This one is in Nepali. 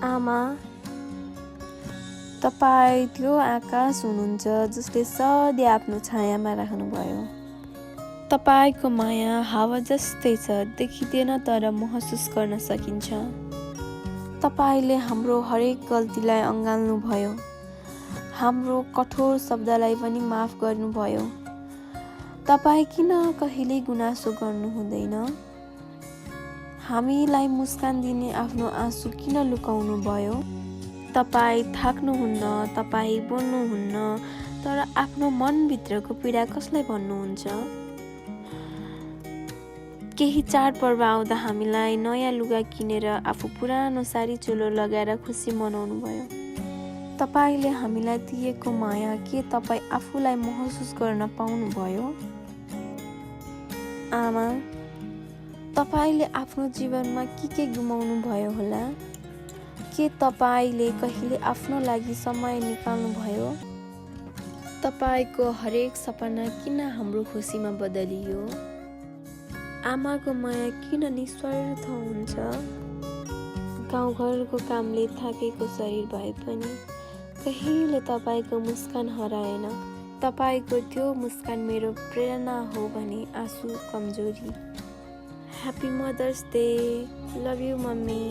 आमा, तपाईँ त्यो आकाश हुनुहुन्छ जसले सधैँ आफ्नो छायामा राख्नुभयो। तपाईँको माया हावा जस्तै छ, देखिँदैन तर महसुस गर्न सकिन्छ। तपाईँले हाम्रो हरेक गल्तीलाई अँगाल्नुभयो, हाम्रो कठोर शब्दलाई पनि माफ गर्नुभयो। तपाईँ किन कहिल्यै गुनासो गर्नु हुँदैन? हामीलाई मुस्कान दिने आफ्नो आँसु किन लुकाउनु भयो? तपाईँ थाक्नुहुन्न, तपाईँ बोल्नुहुन्न, तर आफ्नो मनभित्रको पीडा कसलाई भन्नुहुन्छ? केही चाडपर्व आउँदा हामीलाई नयाँ लुगा किनेर आफू पुरानो साडी चोलो लगाएर खुसी मनाउनु भयो। तपाईँले हामीलाई दिएको माया के तपाईँ आफूलाई महसुस गर्न पाउनुभयो? आमा, तपाईँले आफ्नो जीवनमा के गुमाउनु भयो होला? के तपाईँले कहिले आफ्नो लागि समय निकाल्नुभयो? तपाईँको हरेक सपना किन हाम्रो खुसीमा बदलियो? आमाको माया किन निस्वार्थ हुन्छ? गाउँघरको कामले थाकेको शरीर भए पनि कहिले तपाईँको मुस्कान हराएन। तपाईँको त्यो मुस्कान मेरो प्रेरणा हो भने आँसु कमजोरी। Happy mothers day. Love you mummy.